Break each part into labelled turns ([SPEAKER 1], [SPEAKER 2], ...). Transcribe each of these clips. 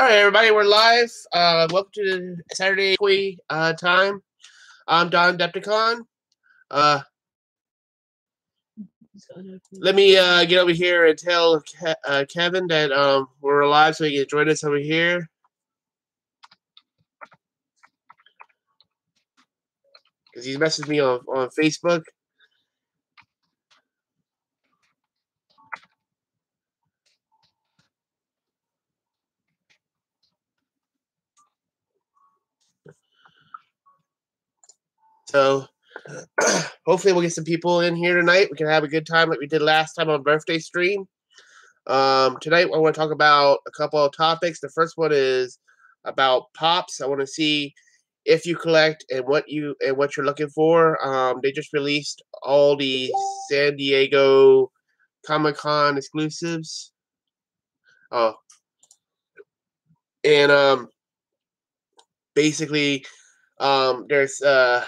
[SPEAKER 1] All right, everybody, we're live. Welcome to the Saturday time. I'm Don Depticon. Let me get over here and tell Kevin that we're live so he can join us over here. Because he's messaged me on Facebook. So hopefully we'll get some people in here tonight. We can have a good time like we did last time on birthday stream. Tonight I want to talk about a couple of topics. The first one is about pops. I want to see if you collect and what you're looking for. They just released all the San Diego Comic-Con exclusives. Oh, and basically, there's a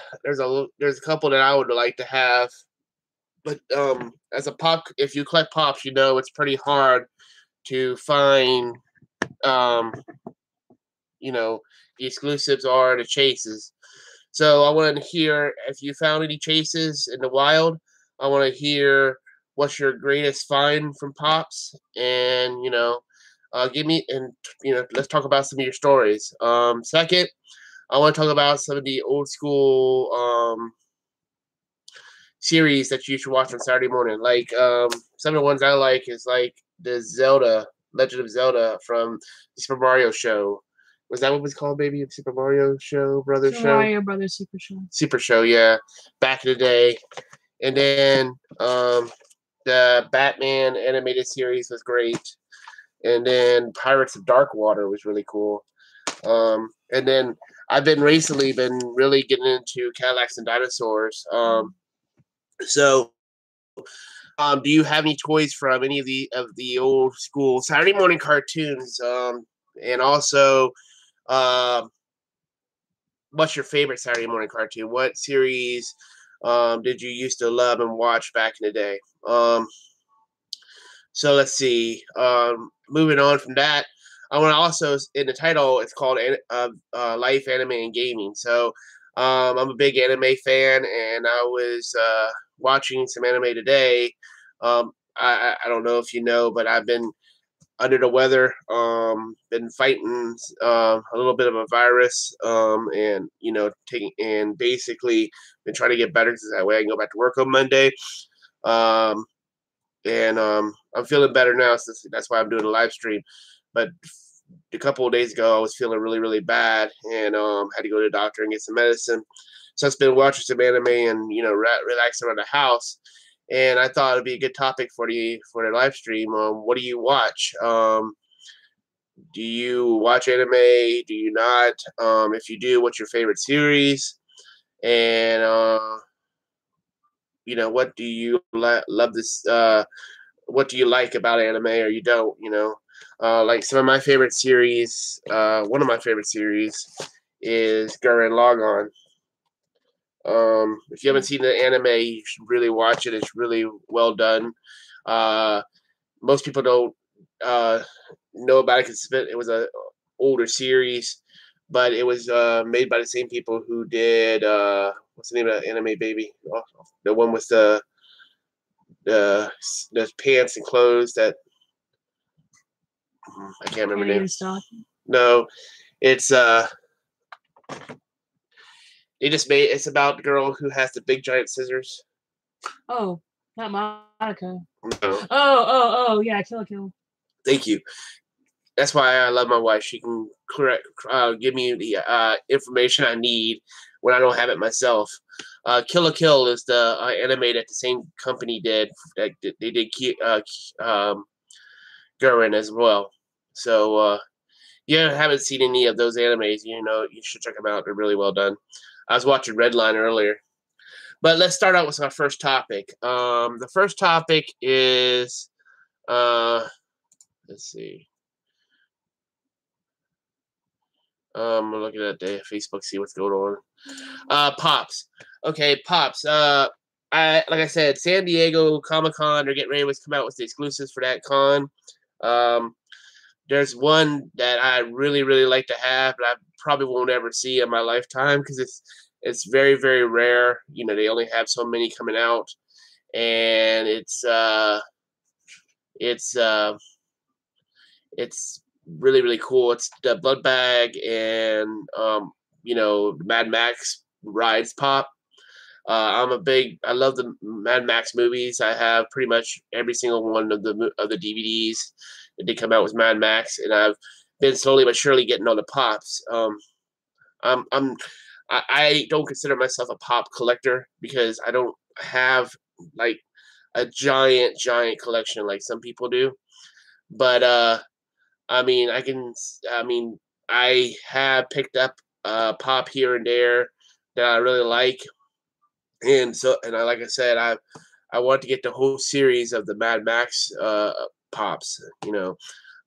[SPEAKER 1] couple that I would like to have, but as a pop, if you collect pops, you know it's pretty hard to find the exclusives or the chases. So I want to hear if you found any chases in the wild. I want to hear what's your greatest find from pops, and give me let's talk about some of your stories. Second, I want to talk about some of the old school series that you should watch on Saturday morning. Like some of the ones I like is like the Zelda, Legend of Zelda from the Super Mario Show. Was that what it was called, baby? Super Mario Show, Brothers Show?
[SPEAKER 2] Mario Brothers Super Show.
[SPEAKER 1] Super Show, yeah. Back in the day. And then the Batman animated series was great. And then Pirates of Dark Water was really cool. And then I've been recently really getting into Cadillacs and Dinosaurs. So do you have any toys from any of the old school Saturday morning cartoons? And also, what's your favorite Saturday morning cartoon? What series did you used to love and watch back in the day? So let's see. Moving on from that, I want to also, in the title, it's called Life, Anime, and Gaming. So I'm a big anime fan, and I was watching some anime today. I don't know if you know, but I've been under the weather, been fighting a little bit of a virus, and basically been trying to get better so that way I can go back to work on Monday. And I'm feeling better now, so that's why I'm doing a live stream. But a couple of days ago, I was feeling really, really bad, and had to go to the doctor and get some medicine. So I've been watching some anime and relaxing around the house. And I thought it'd be a good topic for the live stream. What do you watch? Do you watch anime? Do you not? If you do, what's your favorite series? And what do you love this? What do you like about anime, or you don't? Like some of my favorite series. One of my favorite series is Gurren Lagann. If you haven't seen the anime, you should really watch it. It's really well done. Most people don't know about it because it was a older series, but it was made by the same people who did what's the name of that anime, baby? Oh, the one with the pants and clothes that I can't remember the name. No, it's they just made it's about the girl who has the big giant scissors.
[SPEAKER 2] Oh, not Monica.
[SPEAKER 1] No.
[SPEAKER 2] Oh, yeah, Kill la Kill.
[SPEAKER 1] Thank you. That's why I love my wife. She can give me the information I need when I don't have it myself. Kill la Kill is the anime that the same company did. That they did Gurren as well. So you haven't seen any of those animes, you should check them out. They're really well done. I was watching Redline earlier. But let's start out with our first topic. The first topic is, let's see. I'm looking at the Facebook, see what's going on. Pops. Okay, Pops. Like I said, San Diego Comic-Con, they're getting ready to come out with the exclusives for that con. there's one that I really, really like to have, but I probably won't ever see in my lifetime because it's very, very rare. You know, they only have so many coming out, and it's it's really, really cool. It's the Blood Bag and you know, Mad Max rides pop. I love the Mad Max movies. I have pretty much every single one of the DVDs that did come out with Mad Max, and I've been slowly but surely getting all the pops. I'm I'm I don't consider myself a pop collector because I don't have like a giant collection like some people do. But I mean, I mean, I have picked up pop here and there that I really like, and like I said, I want to get the whole series of the Mad Max pops. You know,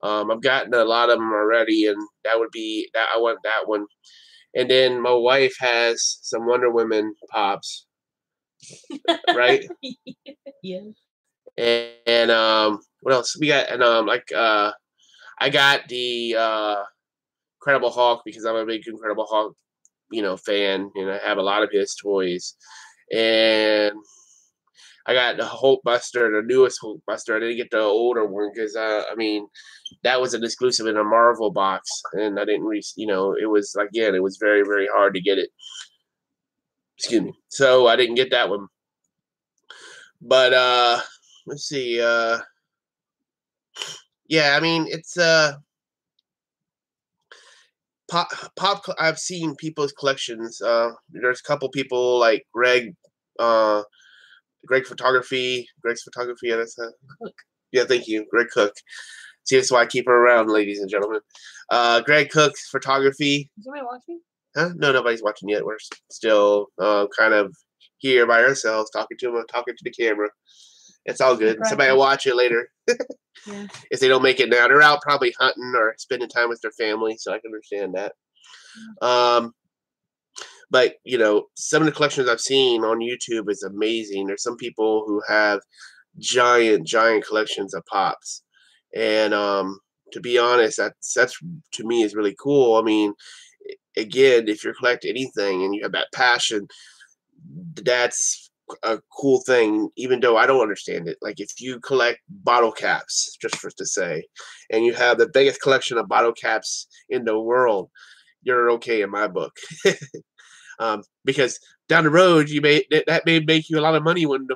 [SPEAKER 1] I've gotten a lot of them already, and that would be that I want that one. And then my wife has some Wonder Woman pops, right?
[SPEAKER 2] Yeah.
[SPEAKER 1] And what else we got? And I got the Incredible Hulk because I'm a big Incredible Hulk, you know, fan, and I have a lot of his toys. And I got the Hulkbuster, the newest Hulkbuster. I didn't get the older one because I mean, that was an exclusive in a Marvel box, and I didn't you know, it was again, it was very, very hard to get it. Excuse me. So I didn't get that one. But let's see. Yeah, I mean, it's I've seen people's collections. There's a couple people like Greg's photography. Yeah, that's
[SPEAKER 2] Cook.
[SPEAKER 1] yeah. Thank you, Greg Cook. See, that's why I keep her around, ladies and gentlemen. Greg Cook's photography.
[SPEAKER 2] Is somebody watching?
[SPEAKER 1] Huh? No, nobody's watching yet. We're still kind of here by ourselves, talking to the camera. It's all good. Somebody will watch it later.
[SPEAKER 2] Yeah.
[SPEAKER 1] If they don't make it now, they're out probably hunting or spending time with their family, so I can understand that. But you know, some of the collections I've seen on YouTube is amazing. There's some people who have giant collections of pops, and to be honest, that's to me is really cool. I mean, again, if you're collecting anything and you have that passion, that's a cool thing, even though I don't understand it. Like if you collect bottle caps, just for to say, and you have the biggest collection of bottle caps in the world, you're okay in my book. Because down the road, that may make you a lot of money when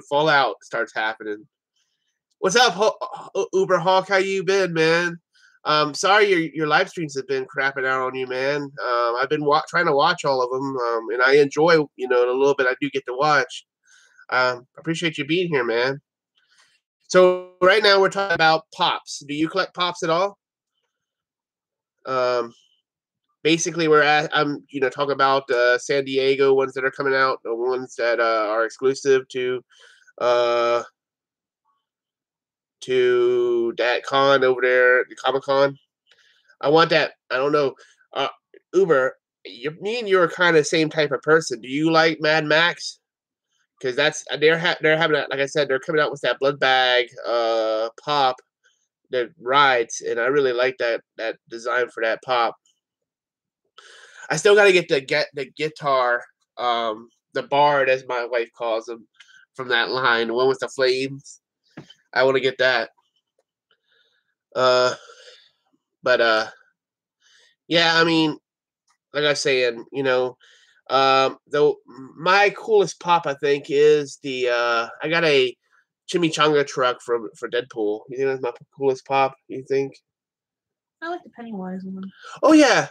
[SPEAKER 1] Fallout starts happening. What's up, Uber Hawk? How you been, man? Sorry your live streams have been crapping out on you, man. I've been trying to watch all of them, and I enjoy, you know, the little bit I do get to watch. Appreciate you being here, man. So right now we're talking about pops. Do you collect pops at all? Basically, I'm, you know, talking about San Diego ones that are coming out, the ones that are exclusive to that con over there, the Comic Con. I want that. I don't know. Uber, me and you are kind of the same type of person. Do you like Mad Max? Because they're having like I said, they're coming out with that Blood Bag pop that rides, and I really like that design for that pop. I still got to get the guitar, the Bard as my wife calls them, from that line, the one with the flames. I want to get that. But yeah, I mean, like I was saying, you know, though my coolest pop I think is the I got a chimichanga truck for Deadpool. You think that's my coolest pop? You think?
[SPEAKER 2] I like the Pennywise one.
[SPEAKER 1] Oh yeah.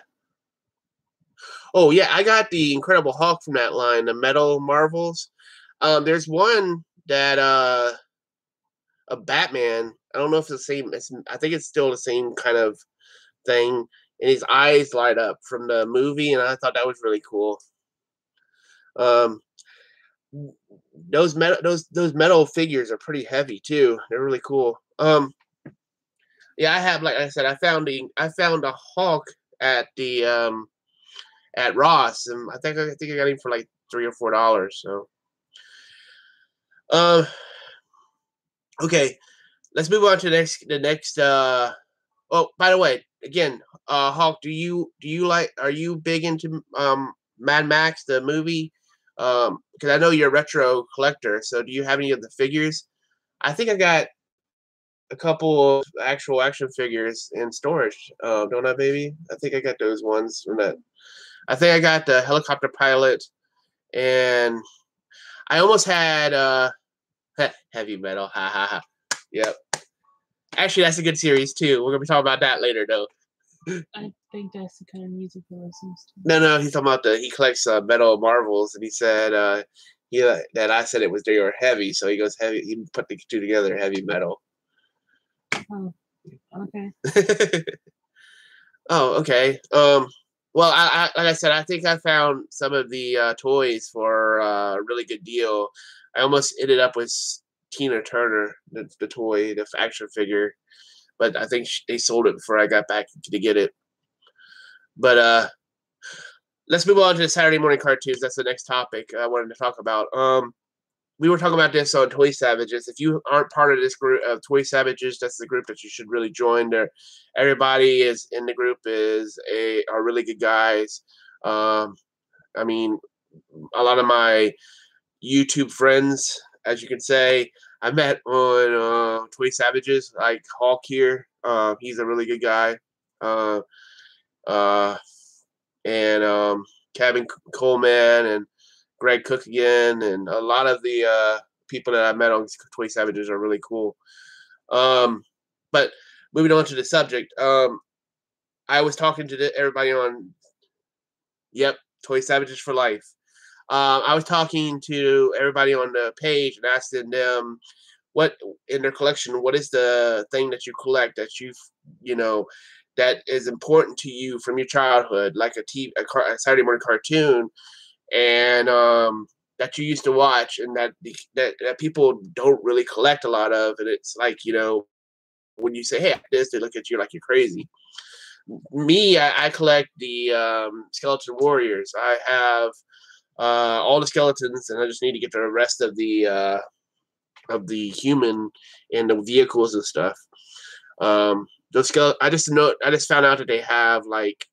[SPEAKER 1] Oh yeah, I got the Incredible Hulk from that line, the Metal Marvels. There's one that a Batman. I don't know if it's the same. I think it's still the same kind of thing, and his eyes light up from the movie, and I thought that was really cool. Those metal figures are pretty heavy too. They're really cool. Yeah, I have, like I said, I found a Hulk at the at Ross, and I think I got him for like $3 or $4. So, okay, let's move on to the next. Oh, by the way, again, Hawk, do you like? Are you big into Mad Max the movie? Because I know you're a retro collector, so do you have any of the figures? I think I got a couple of actual action figures in storage. Don't I, baby? I think I got those ones from that. I think I got the helicopter pilot, and I almost had heavy metal. Ha ha ha. Yep. Actually, that's a good series too. We're gonna be talking about that later, though.
[SPEAKER 2] I think that's the kind of music he listens to.
[SPEAKER 1] No, he's talking about he collects metal marvels, and he said that I said it was they were heavy, so he goes heavy. He put the two together, heavy metal.
[SPEAKER 2] Oh, okay.
[SPEAKER 1] Oh, okay. Well, like I said, I think I found some of the toys for a really good deal. I almost ended up with Tina Turner, the toy, the action figure, but I think they sold it before I got back to get it. But let's move on to the Saturday morning cartoons. That's the next topic I wanted to talk about. We were talking about this on Toy Savages. If you aren't part of this group of Toy Savages, that's the group that you should really join. There, everybody is in the group are really good guys. I mean, a lot of my YouTube friends, as you can say, I met on Toy Savages, like Hawk here. He's a really good guy. Uh, uh, and Kevin Coleman and Greg Cook again, and a lot of the people that I met on Toy Savages are really cool. But moving on to the subject, I was talking to everybody on, yep, Toy Savages for Life. I was talking to everybody on the page and asking them what in their collection, what is the thing that you collect that you know, that is important to you from your childhood, like a Saturday morning cartoon, and that you used to watch, and that people don't really collect a lot of, and it's like when you say, "Hey, I have this," they look at you like you're crazy. Me, I collect the Skeleton Warriors. I have all the skeletons, and I just need to get the rest of the human and the vehicles and stuff. I just found out that they have like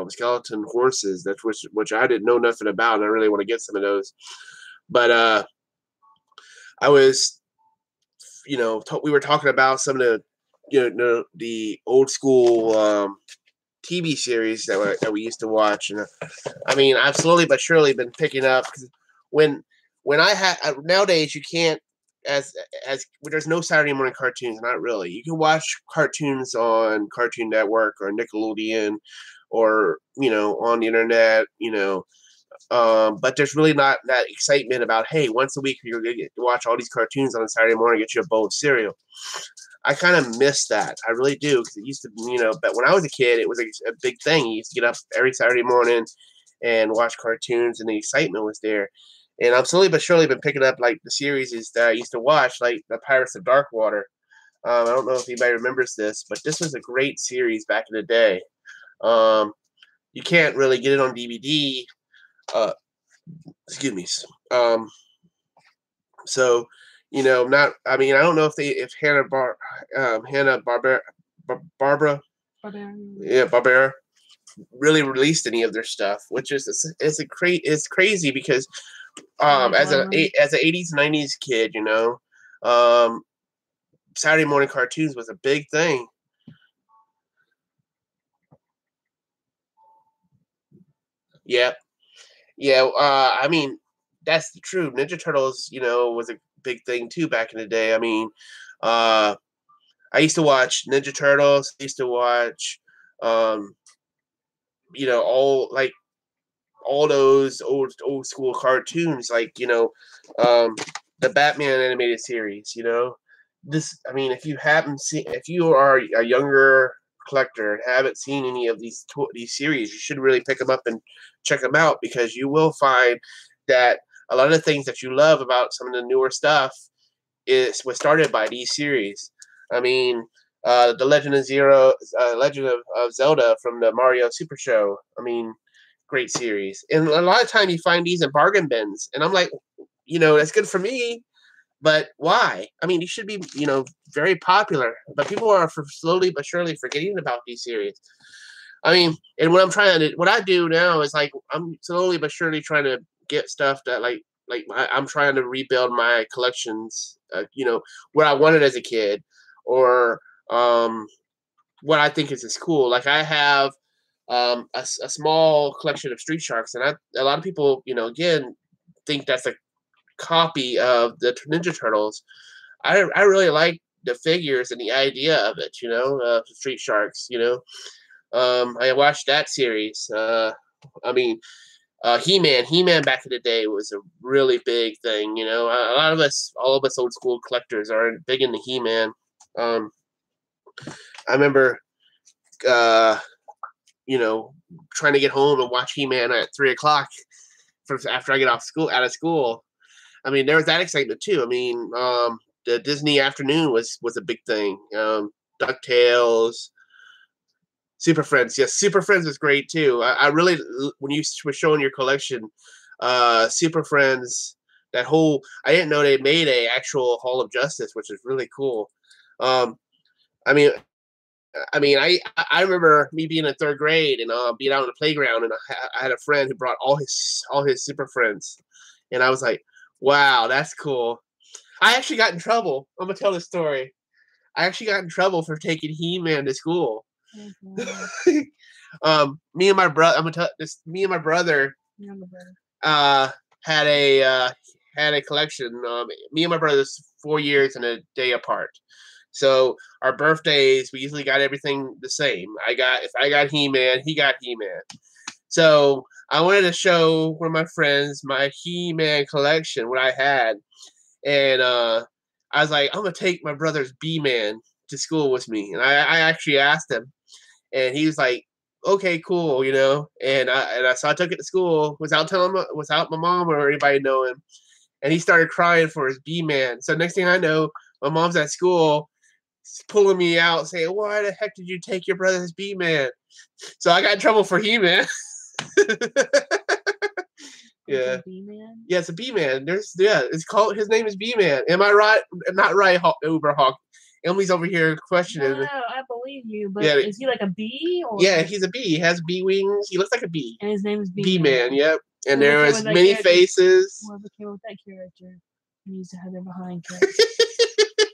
[SPEAKER 1] skeleton horses. That's which I didn't know nothing about, and I really want to get some of those. But I was, we were talking about some of the old school TV series that we used to watch, and I mean, I've slowly but surely been picking up because when I had nowadays you can't as there's no Saturday morning cartoons, not really. You can watch cartoons on Cartoon Network or Nickelodeon or on the internet, but there's really not that excitement about, hey, once a week you're gonna get to watch all these cartoons on a Saturday morning, get you a bowl of cereal. I kind of miss that. I really do, because it used to, but when I was a kid, it was a big thing. You used to get up every Saturday morning and watch cartoons, and the excitement was there. And I'm slowly but surely been picking up like the series that I used to watch, like the Pirates of Darkwater. I don't know if anybody remembers this, but this was a great series back in the day. You can't really get it on DVD. Excuse me. So, not. I mean, I don't know if Hanna Barbera, yeah, Barbera, really released any of their stuff, which is it's crazy because as an 80s 90s kid, Saturday morning cartoons was a big thing. Yep. Yeah, I mean, that's true. Ninja Turtles, was a big thing too back in the day. I mean, I used to watch Ninja Turtles. I used to watch, all those old school cartoons, like the Batman animated series. I mean, if you are a younger collector and haven't seen any of these series, you should really pick them up and check them out, because you will find that a lot of the things that you love about some of the newer stuff was started by these series. I mean, the Legend of Zelda from the Mario Super Show. I mean, great series, and a lot of time you find these in bargain bins, and I'm like, that's good for me. But why? I mean, he should be, very popular. But people are slowly but surely forgetting about these series. I mean, and what I do now is like I'm slowly but surely trying to get stuff that I'm trying to rebuild my collections. What I wanted as a kid, or what I think is cool. Like I have a small collection of Street Sharks, and a lot of people, again, think that's a copy of the Ninja Turtles. I really like the figures and the idea of it, Street Sharks. I watched that series. I mean, He-Man back in the day was a really big thing. A lot of us, all of us old school collectors are big into He-Man. I remember, uh, trying to get home and watch He-Man at 3 o'clock after I get out of school. I mean, there was that excitement too. I mean, the Disney afternoon was a big thing. DuckTales, Super Friends. Yes, Super Friends was great too. I really, when you were showing your collection, Super Friends, I didn't know they made a actual Hall of Justice, which is really cool. I mean, I remember me being in third grade and being out on the playground, and I had a friend who brought all his Super Friends, and I was like, "Wow, that's cool." I actually got in trouble. I'm gonna tell this story. I actually got in trouble for taking He-Man to school. Me and my brother. I'm gonna tell this. Me and my brother uh, had a collection. Me and my brother's 4 years and a day apart. So our birthdays, we usually got everything the same. If I got He-Man, he got He-Man. So I wanted to show one of my friends my He-Man collection, what I had, and I was like, I'm gonna take my brother's B-Man to school with me, and I actually asked him, and he was like, okay, cool, so I took it to school without my mom or anybody knowing, and he started crying for his B-Man. So next thing I know, my mom's at school pulling me out saying, why the heck did you take your brother's B-Man? So I got in trouble for He-Man. Yeah.
[SPEAKER 2] B-Man?
[SPEAKER 1] Yeah, it's a B-Man. His name is B-Man. Am I right? Not right, Uberhawk. Emily's over here questioning.
[SPEAKER 2] No, I believe you, but
[SPEAKER 1] Yeah.
[SPEAKER 2] is he like a bee? Or
[SPEAKER 1] Yeah, he's a bee. He has bee wings. He looks like a bee.
[SPEAKER 2] and his name is B-Man.
[SPEAKER 1] B-Man, yep. And
[SPEAKER 2] Whoever
[SPEAKER 1] there
[SPEAKER 2] came
[SPEAKER 1] was
[SPEAKER 2] with that
[SPEAKER 1] many
[SPEAKER 2] character-
[SPEAKER 1] faces.
[SPEAKER 2] Whoever came up with that character needs to have their behind kicked.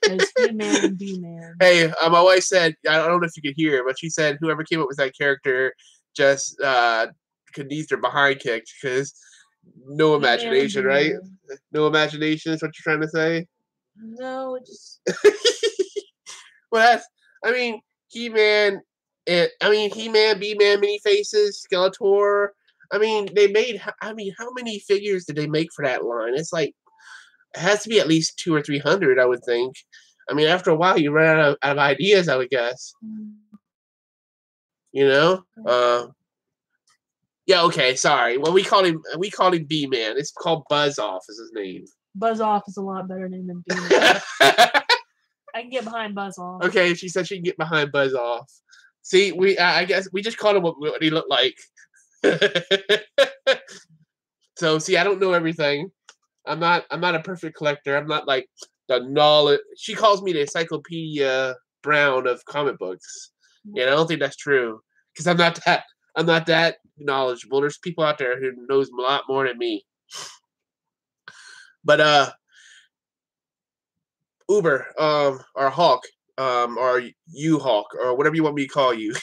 [SPEAKER 2] It's He-Man and B-Man.
[SPEAKER 1] Hey, my wife said, I don't know if you could hear, but she said whoever came up with that character just could need their behind kicked because no
[SPEAKER 2] He-Man and
[SPEAKER 1] imagination, right?
[SPEAKER 2] B-Man.
[SPEAKER 1] No imagination is what you're trying to say?
[SPEAKER 2] No, it just
[SPEAKER 1] Well, He-Man, He-Man, B-Man, mini faces, Skeletor. How many figures did they make for that line? It's like, it has to be at least 200 or 300, I would think. I mean, after a while, you run out of ideas, I would guess. You know? Yeah, okay, sorry. Well, we called him B-Man. It's called Buzz Off is his name.
[SPEAKER 2] Buzz Off is a lot better name than B-Man. I can get behind Buzz Off.
[SPEAKER 1] Okay, she said she can get behind Buzz Off. See, I guess we just called him what he looked like. So, see, I don't know everything. I'm not a perfect collector. I'm not like the knowledge. She calls me the Encyclopedia Brown of comic books. Yeah, I don't think that's true because I'm not that knowledgeable. There's people out there who knows a lot more than me. But Uber, or Hawk, or you Hawk, or whatever you want me to call you.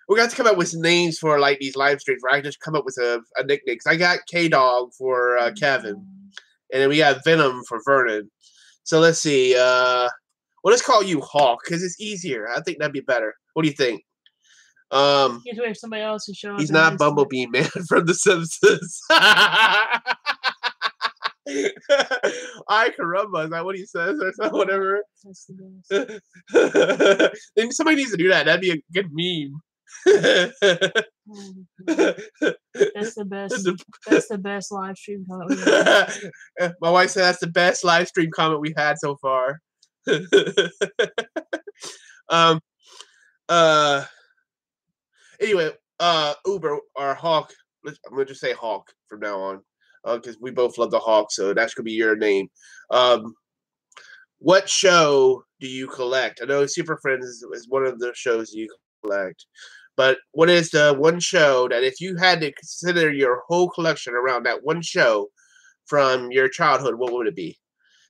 [SPEAKER 1] We're going to come up with names for like these live streams where I just come up with a nickname. Cause I got K-Dog for Kevin, and then we got Venom for Vernon. So let's see. Let's call you Hawk because it's easier. I think that'd be better. What do you think?
[SPEAKER 2] You have to wait for somebody else to show up.
[SPEAKER 1] He's not Bumblebee Man from The Simpsons. Ay caramba, is that what he says or something, whatever?
[SPEAKER 2] That's the best.
[SPEAKER 1] Then somebody needs to do that. That'd be a good meme.
[SPEAKER 2] That's the best. That's the best live stream comment we've had.
[SPEAKER 1] My wife said that's the best live stream comment we've had so far. Anyway, Uber or Hawk. I'm gonna just say Hawk from now on. because we both love the Hulk, so that's gonna be your name. Um, what show do you collect? I know Super Friends is one of the shows you collect, but what is the one show that if you had to consider your whole collection around that one show from your childhood, what would it be?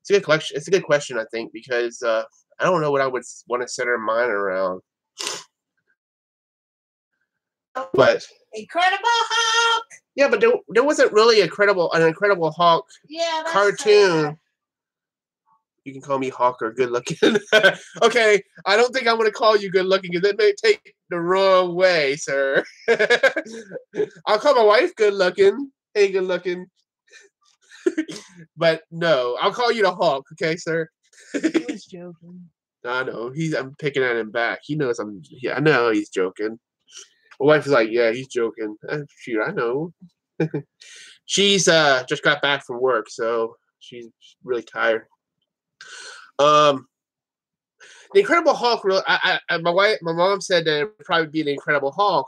[SPEAKER 1] It's a good collection. It's a good question, I think, because I don't know what I would want to center mine around. But
[SPEAKER 2] Incredible Hulk.
[SPEAKER 1] Yeah, but there wasn't really an Incredible Hulk cartoon. You can call me Hawk or good looking. Okay, I don't think I'm going to call you good looking because it may take the wrong way, sir. I'll call my wife good looking. Hey, good looking. But no, I'll call you the Hawk, okay, sir?
[SPEAKER 2] He was joking.
[SPEAKER 1] I know. I'm picking at him back. He knows I know he's joking. My wife is like, yeah, he's joking. Shoot, I know. She's just got back from work, so she's really tired. The Incredible Hulk. Really, my mom said that it would probably be the Incredible Hulk.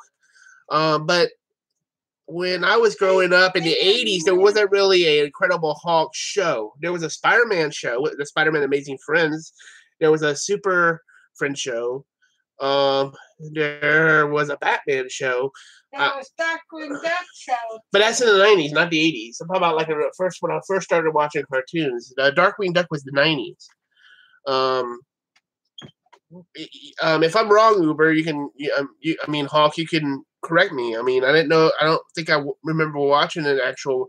[SPEAKER 1] But when I was growing up in the '80s, there wasn't really an Incredible Hulk show. There was a Spider-Man show, the Spider-Man Amazing Friends. There was a Super Friend show. There was a Batman show.
[SPEAKER 2] There was Darkwing Duck show.
[SPEAKER 1] But that's in the '90s, not the '80s. I'm talking about like when I first started watching cartoons. Darkwing Duck was the '90s. If I'm wrong, Uber, you can. I mean, Hawk, you can correct me. I mean, I didn't know. I don't think I remember watching an actual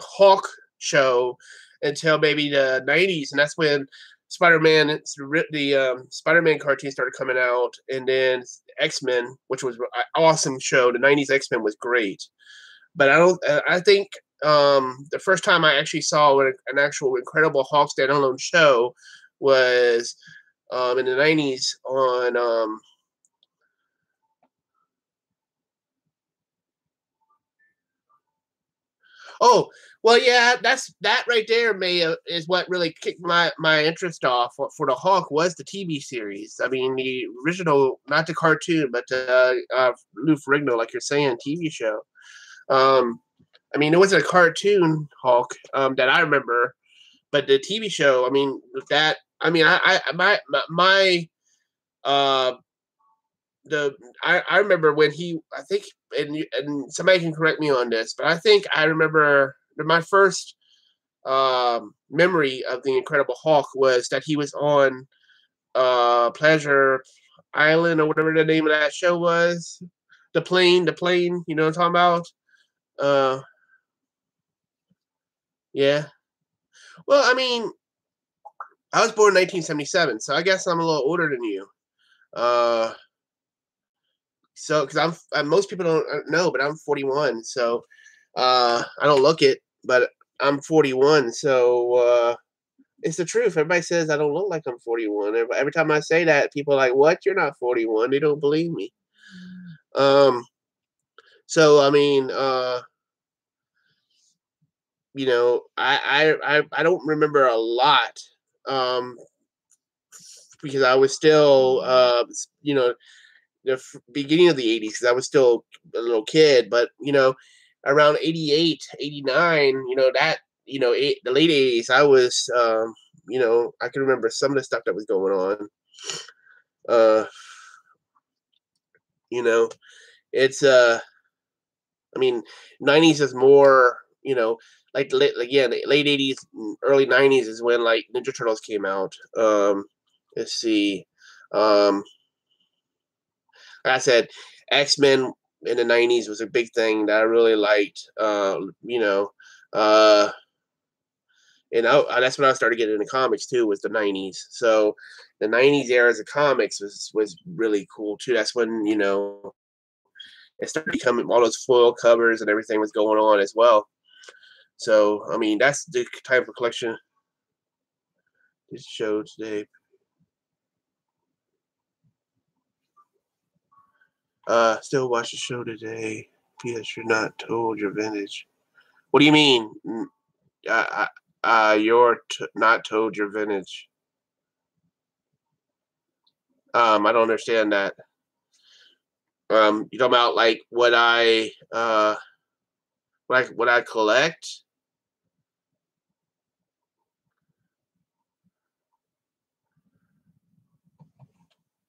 [SPEAKER 1] Hawk show until maybe the '90s, and that's when Spider-Man, the Spider-Man cartoon started coming out, and then X-Men, which was an awesome show. The '90s X-Men was great, but I think the first time I actually saw an actual Incredible Hulk standalone show was in the '90s on. Oh, well, yeah, that right there is what really kicked my interest off for the Hulk was the TV series. I mean, the original, not the cartoon, but Lou Ferrigno, like you're saying, TV show. I mean, it wasn't a cartoon Hulk that I remember, but the TV show. I mean, that. I mean, my I remember when I think, and somebody can correct me on this, but I think I remember my first memory of the Incredible Hulk was that he was on Pleasure Island or whatever the name of that show was. The plane, you know what I'm talking about? Yeah. Well, I mean, I was born in 1977, so I guess I'm a little older than you. So, because most people don't know, but I'm 41. So, I don't look it, but I'm 41. So, it's the truth. Everybody says I don't look like I'm 41. Every time I say that, people are like, "What? You're not 41." They don't believe me. So I mean, I don't remember a lot, because I was still, the beginning of the '80s, because I was still a little kid, but around '88, '89, the late '80s, I was, I can remember some of the stuff that was going on. It's I mean, '90s is more, like the late '80s, early '90s is when like Ninja Turtles came out. Let's see. Like I said, X-Men in the '90s was a big thing that I really liked. That's when I started getting into comics too. Was the '90s. So the '90s eras of comics was really cool too. That's when it started becoming all those foil covers and everything was going on as well. So I mean, that's the type of collection this show today. Still watch the show today. P.S. You're not told your vintage. What do you mean? You're not told your vintage. I don't understand that. You talking about like what I what I collect.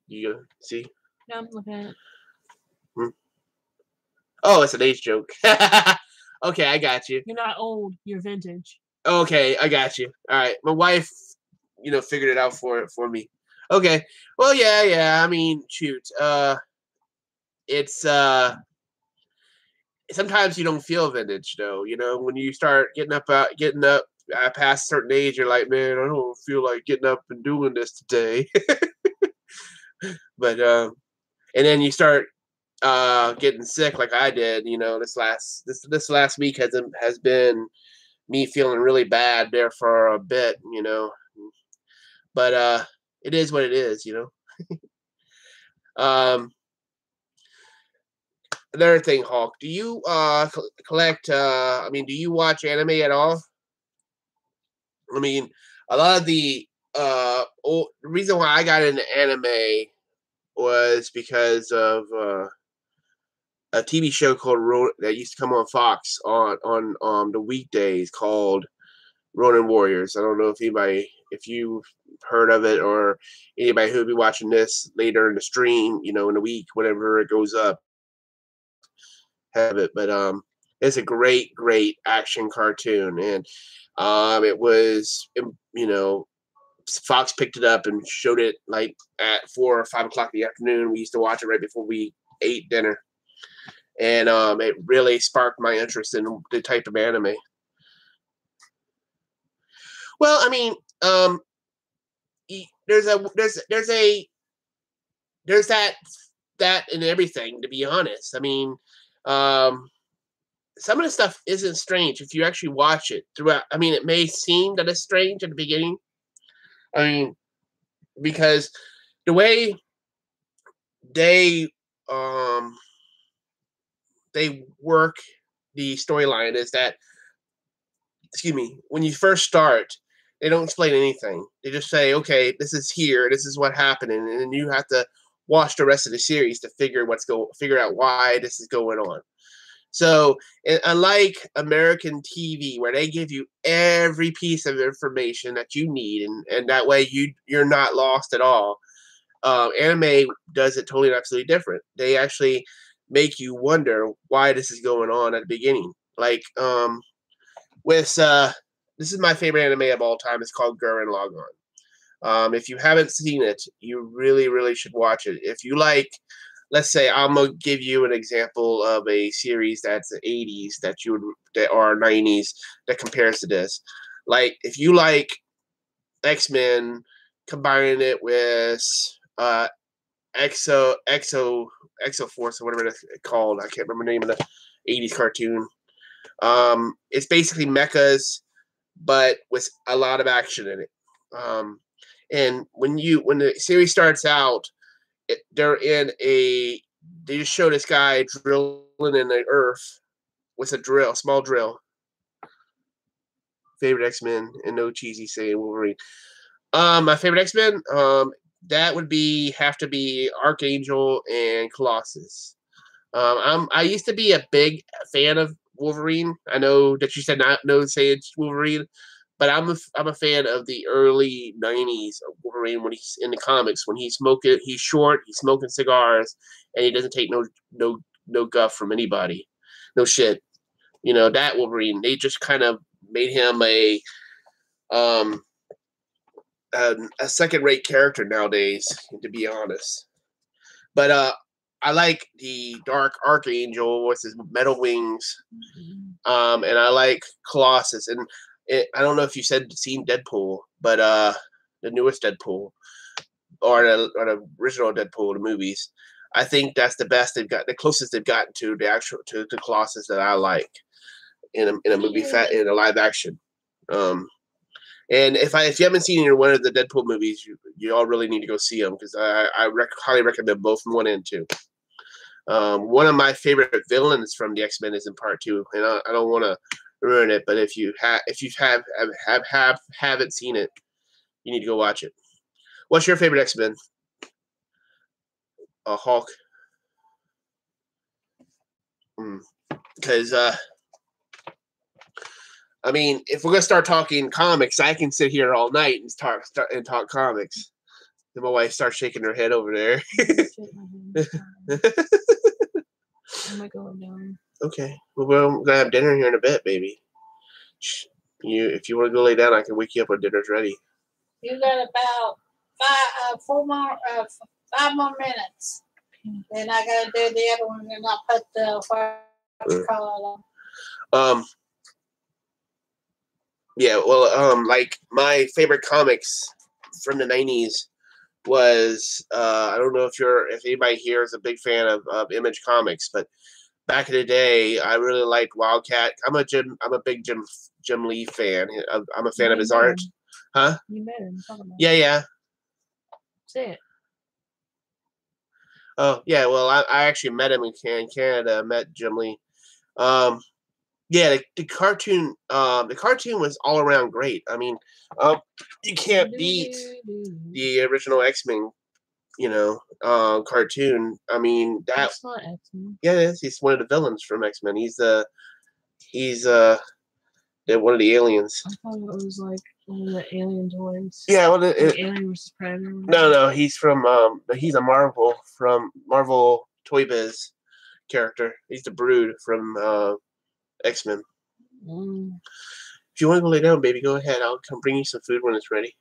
[SPEAKER 1] You gonna see?
[SPEAKER 2] No, I'm looking at it.
[SPEAKER 1] Oh, it's an age joke. Okay, I got you.
[SPEAKER 2] You're not old. You're vintage.
[SPEAKER 1] Okay, I got you. All right, my wife, figured it out for me. Okay, well, yeah. I mean, shoot, it's sometimes you don't feel vintage though. When you start getting up past a certain age, you're like, man, I don't feel like getting up and doing this today. But and then you start getting sick like I did. This last week has been me feeling really bad there for a bit. But it is what it is. Um, Another thing, Hulk, do you collect? I mean, do you watch anime at all? I mean, a lot of the reason why I got into anime was because of a TV show called that used to come on Fox on the weekdays called Ronin Warriors. I don't know if you've heard of it, or anybody who'll be watching this later in the stream, in the week, whenever it goes up, have it. But it's a great action cartoon, and it was, Fox picked it up and showed it like at 4 or 5 o'clock in the afternoon. We used to watch it right before we ate dinner, and it really sparked my interest in the type of anime. Well, I mean, there's that in everything. To be honest, I mean, um, some of the stuff isn't strange if you actually watch it throughout. I mean, it may seem that it's strange at the beginning. I mean, because the way they um they work the storyline is that, excuse me, when you first start, they don't explain anything. They just say, okay, this is here, this is what happened, and then you have to watch the rest of the series to figure out why this is going on. So, unlike American TV, where they give you every piece of information that you need, and that way you're not lost at all, anime does it totally and absolutely different. They actually make you wonder why this is going on at the beginning. Like, with this is my favorite anime of all time. It's called Gurren Lagann. If you haven't seen it, you really, really should watch it. If you like, let's say, I'm gonna give you an example of a series that's the '80s that are '90s that compares to this. Like, if you like X-Men, combining it with Exo Force or whatever it's called. I can't remember the name of the '80s cartoon. It's basically mechas, but with a lot of action in it. And when the series starts out, they just show this guy drilling in the earth with a small drill. Favorite X-Men, and no cheesy saying Wolverine. My favorite X-Men, that would have to be Archangel and Colossus. I used to be a big fan of Wolverine. I know that you said not no say it's Wolverine, but I'm a fan of the early '90s of Wolverine when he's in the comics. When he's short, he's smoking cigars, and he doesn't take no guff from anybody, no shit. That Wolverine. They just kind of made him um a second-rate character nowadays, to be honest. But I like the Dark Archangel with his metal wings, and I like Colossus. And I don't know if you seen Deadpool, but the newest Deadpool or the original Deadpool, the movies. I think that's the best they've got, the closest they've gotten to the Colossus that I like in a movie in a live action. And if you haven't seen either one of the Deadpool movies, you all really need to go see them, because I highly recommend both 1 and 2. One of my favorite villains from the X-Men is in part 2, and I don't want to ruin it, but if you haven't seen it, you need to go watch it. What's your favorite X-Men? Hulk. Because I mean, if we're gonna start talking comics, I can sit here all night and talk comics. Then my wife starts shaking her head over there.
[SPEAKER 2] I might go down.
[SPEAKER 1] Okay, well, we're gonna have dinner here in a bit, baby. If you want to go lay down, I can wake you up when dinner's ready.
[SPEAKER 3] You got about 5 more minutes. Then I gotta do the other one, and I'll put the call on.
[SPEAKER 1] Yeah, well, like my favorite comics from the '90s was I don't know if anybody here is a big fan of Image Comics, but back in the day, I really liked Wildcat. I'm a big Jim Lee fan. I'm a fan of his art. Huh?
[SPEAKER 2] You met him.
[SPEAKER 1] Yeah.
[SPEAKER 2] Say it.
[SPEAKER 1] Oh yeah, well I actually met him in Canada. I met Jim Lee. Yeah, the cartoon was all around great. I mean, you can't beat the original X-Men, cartoon. I mean
[SPEAKER 2] That's not X-Men.
[SPEAKER 1] Yeah, it is. He's one of the villains from X-Men. He's one of the aliens.
[SPEAKER 2] I thought it was like one of the alien toys.
[SPEAKER 1] Yeah, well,
[SPEAKER 2] Alien vs Predator.
[SPEAKER 1] No, he's he's a Marvel Toy Biz character. He's the Brood from X-Men. If you want to go lay down, baby, go ahead. I'll come bring you some food when it's ready.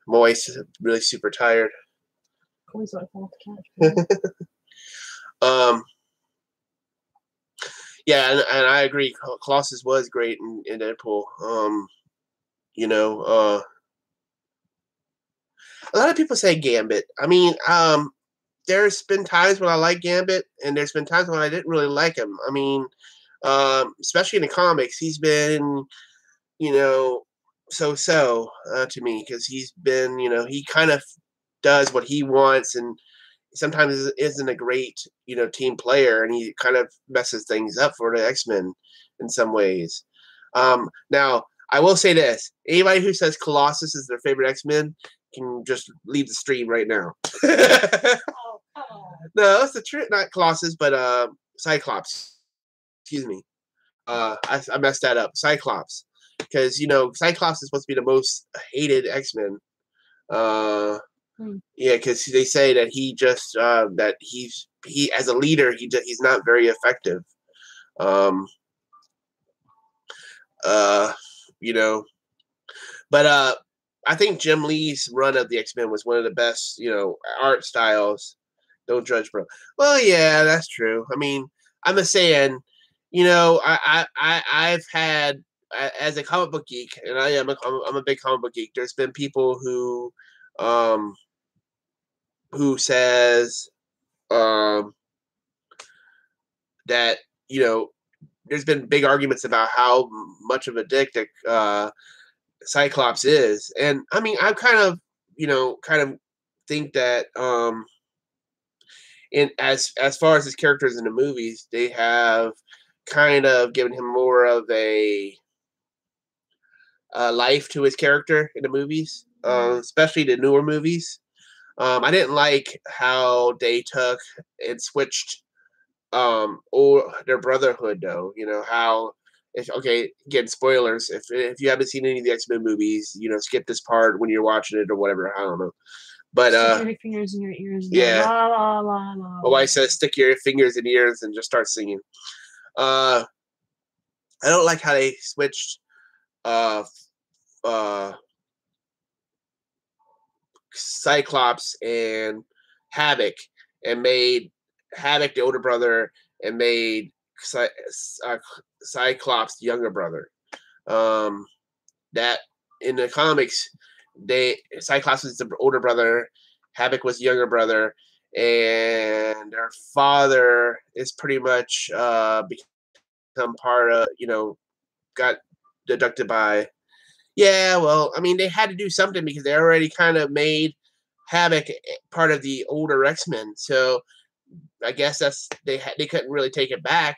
[SPEAKER 1] My wife's really super tired.
[SPEAKER 2] Always like off the couch.
[SPEAKER 1] Yeah, and I agree. Colossus was great in Deadpool. A lot of people say Gambit. I mean, there's been times when I like Gambit, and there's been times when I didn't really like him. I mean, especially in the comics, he's been, so-so to me, because he's been, he kind of does what he wants, and sometimes isn't a great, team player, and he kind of messes things up for the X-Men in some ways. Now, I will say this. Anybody who says Colossus is their favorite X-Men can just leave the stream right now.
[SPEAKER 3] Oh, come on.
[SPEAKER 1] No, that's the truth. Not Colossus, but Cyclops. Excuse me. I messed that up. Cyclops. Because, Cyclops is supposed to be the most hated X-Men. Yeah, because they say that he just that he as a leader he's not very effective. But I think Jim Lee's run of the X-Men was one of the best, art styles. Don't judge, bro. Well, yeah, that's true. I mean, I'm just saying, I've had as a comic book geek, and I'm a big comic book geek. There's been people who says that there's been big arguments about how much of a dick that Cyclops is, and I mean I kind of think that in as far as his characters in the movies, they have kind of given him more of a life to his character in the movies, especially the newer movies. I didn't like how they took and switched or their brotherhood though. How again, spoilers. If you haven't seen any of the X-Men movies, skip this part when you're watching it or whatever. I don't know. But
[SPEAKER 2] stick your fingers in your ears.
[SPEAKER 1] Yeah.
[SPEAKER 2] La, la, la, la.
[SPEAKER 1] My wife says stick your fingers in ears and just start singing. I don't like how they switched Cyclops and Havoc, and made Havoc the older brother, and made Cyclops the younger brother. That in the comics, Cyclops was the older brother, Havoc was the younger brother, and their father is pretty much become part of, got deducted by. Yeah, well, I mean, they had to do something because they already kind of made Havoc part of the older X-Men. So I guess they couldn't really take it back.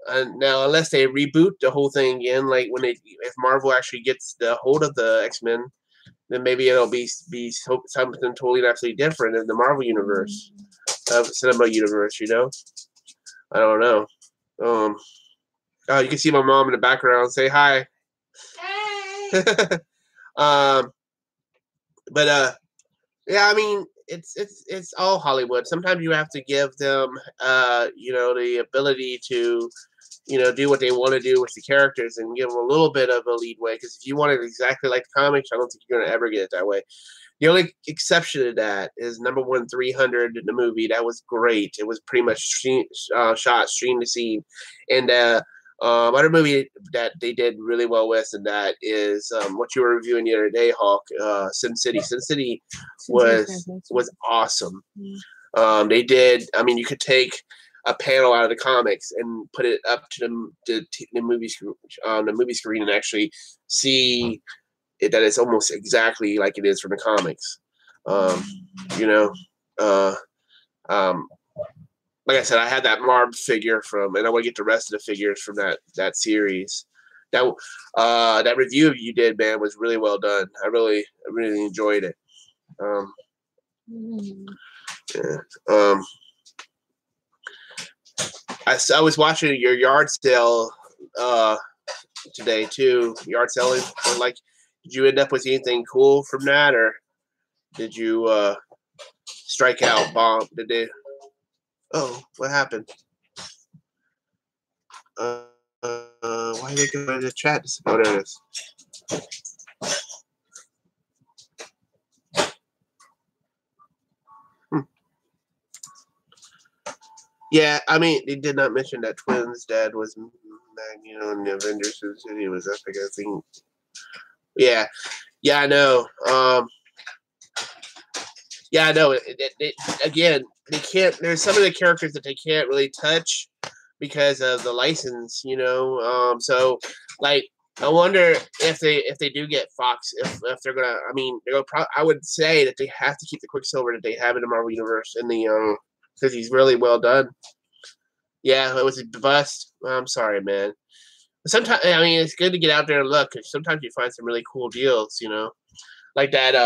[SPEAKER 1] Now, unless they reboot the whole thing again, like if Marvel actually gets the hold of the X-Men, then maybe it'll be something totally and absolutely different in the Marvel universe, cinema universe. I don't know. You can see my mom in the background. Say hi.
[SPEAKER 3] Hey.
[SPEAKER 1] um, but yeah, I mean, it's all Hollywood. Sometimes you have to give them, the ability to, do what they want to do with the characters and give them a little bit of a leadway. Because if you want it exactly like the comics, I don't think you're gonna ever get it that way. The only exception to that is number 300 in the movie. That was great. It was pretty much shot stream to scene, and other movie that they did really well with, and that is what you were reviewing the other day, Hawk. Sin City. Sin City was awesome. They did. I mean, you could take a panel out of the comics and put it up to the movie screen and actually see that it's almost exactly like it is from the comics. Like I said, I had that Marv figure and I want to get the rest of the figures from that series. That review you did, man, was really well done. I really enjoyed it. Yeah. I was watching your yard sale today too. Yard selling. Like, did you end up with anything cool from that, or did you strike out, bomb? Did they? Oh, what happened? Why did they go into the chat? Oh, there it is. Yeah, I mean, they did not mention that Twins' dad was Magneto in the Avengers. He was epic, I think. Yeah, I know. Yeah, I know. Again, they can't. There's some of the characters that they can't really touch because of the license, So, like, I wonder if they do get Fox, if they're gonna. I mean, I would say that they have to keep the Quicksilver that they have in the Marvel Universe in the because he's really well done. Yeah, it was a bust. I'm sorry, man. Sometimes, I mean, it's good to get out there and look. Cause sometimes you find some really cool deals, like that.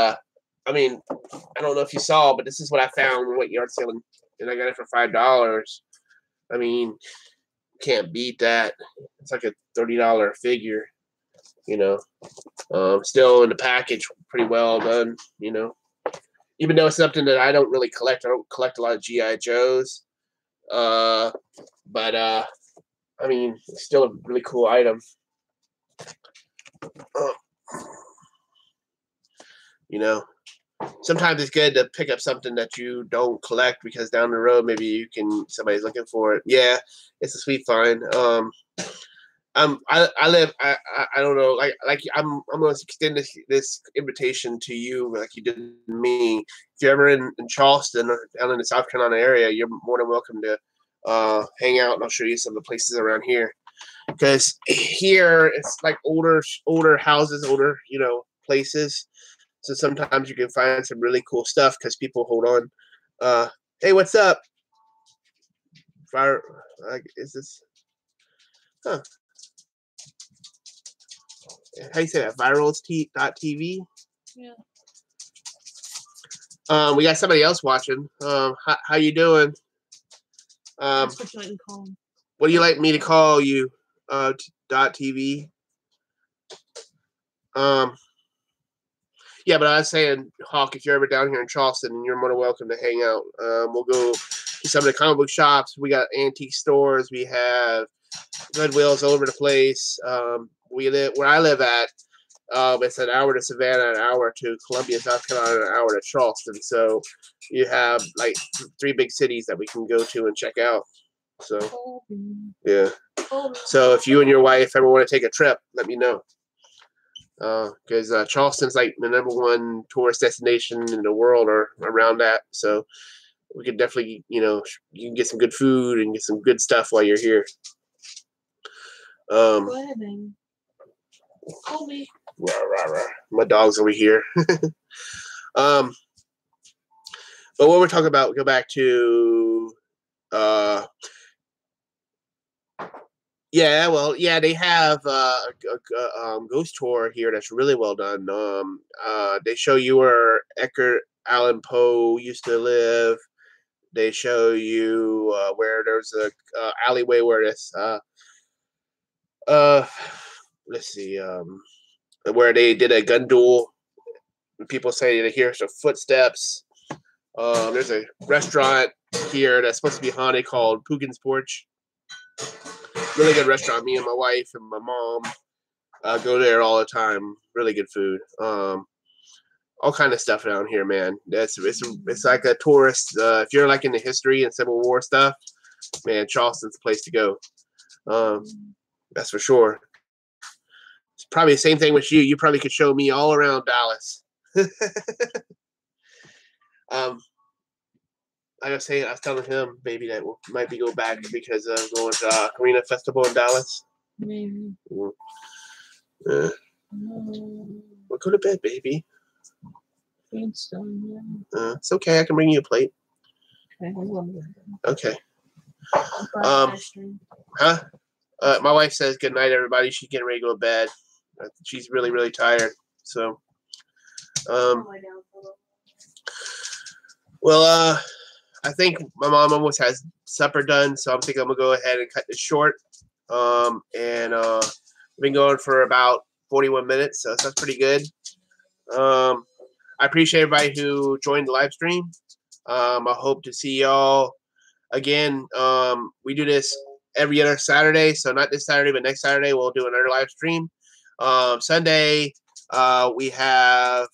[SPEAKER 1] I mean, I don't know if you saw, but this is what I found what yard selling, and I got it for $5. I mean, can't beat that. It's like a $30 figure, Still in the package, pretty well done, Even though it's something that I don't really collect. I don't collect a lot of GI Joes, but I mean, it's still a really cool item. Sometimes it's good to pick up something that you don't collect because down the road maybe somebody's looking for it. Yeah, it's a sweet find. I don't know, I'm gonna extend this invitation to you like you did to me. If you're ever in Charleston or down in the South Carolina area, you're more than welcome to hang out, and I'll show you some of the places around here. Because here it's like older houses, older places. So sometimes you can find some really cool stuff because people hold on. Hey, what's up? Is this? Huh? How you say that? Virals.tv.
[SPEAKER 2] Yeah.
[SPEAKER 1] We got somebody else watching. How you doing?
[SPEAKER 2] That's what you like to call them.
[SPEAKER 1] What do you like me to call you? .tv. Yeah, but I was saying, Hawk, if you're ever down here in Charleston, you're more than welcome to hang out. We'll go to some of the comic book shops. We got antique stores. We have Goodwills all over the place. Where I live at. It's an hour to Savannah, an hour to Columbia, South Carolina, an hour to Charleston. So you have like 3 big cities that we can go to and check out. So yeah. So if you and your wife ever want to take a trip, let me know. Because Charleston's like the #1 tourist destination in the world or around that. So we could definitely, you can get some good food and get some good stuff while you're here.
[SPEAKER 2] Go ahead, baby. Call me.
[SPEAKER 1] Rah, rah, rah. My dog's over here. But what we're talking about, we go back to they have a ghost tour here that's really well done. They show you where Edgar Allan Poe used to live. They show you where there's a alleyway where this Let's see. Where they did a gun duel. People say they hear some footsteps. There's a restaurant here that's supposed to be haunted called Pugin's Porch. Really good restaurant. Me and my wife and my mom go there all the time. Really good food. All kind of stuff down here, man. It's like a tourist. If you're like into history and Civil War stuff, man, Charleston's the place to go. That's for sure. It's probably the same thing with you. You probably could show me all around Dallas. I was telling him, baby, that we might be go back because of going to Karina Festival in Dallas.
[SPEAKER 2] Maybe.
[SPEAKER 1] Well, go to bed, baby.
[SPEAKER 2] Food's done,
[SPEAKER 1] It's okay. I can bring you a plate.
[SPEAKER 2] yeah.
[SPEAKER 1] Okay.
[SPEAKER 2] Ice cream.
[SPEAKER 1] Huh? My wife says good night, everybody. She's getting ready to go to bed. She's really, really tired. So, well, I think my mom almost has supper done, so I'm thinking I'm gonna go ahead and cut this short. And we've been going for about 41 minutes, so that's pretty good. I appreciate everybody who joined the live stream. I hope to see y'all again. We do this every other Saturday, so not this Saturday, but next Saturday we'll do another live stream. Sunday we have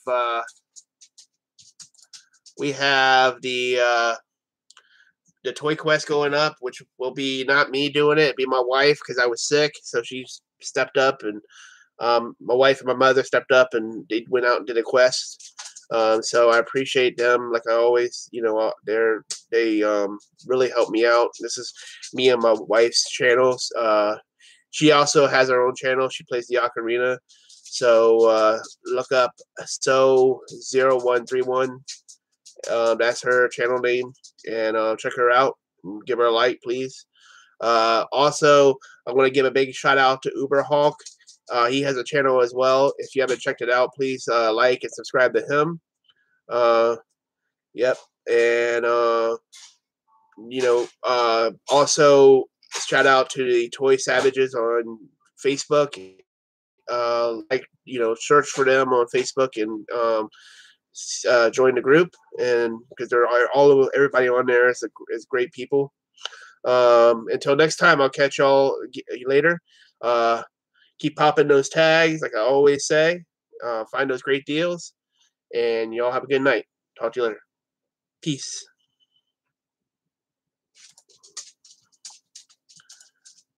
[SPEAKER 1] the Toy Quest going up, which will be not me doing it, it'll be my wife because I was sick, so she stepped up, and my wife and my mother stepped up and they went out and did a quest. So I appreciate them, like I always, they really helped me out. This is me and my wife's channels. She also has her own channel. She plays the ocarina. So look up So0131. That's her channel name, and check her out. Give her a like, please. Also, I'm going to give a big shout out to Uber Hulk. He has a channel as well. If you haven't checked it out, please like and subscribe to him. Yep. And, also shout out to the Toy Savages on Facebook. Search for them on Facebook and join the group. And because everybody on there is great people. Until next time, I'll catch y'all later. Keep popping those tags, like I always say. Find those great deals, and y'all have a good night. Talk to you later. Peace.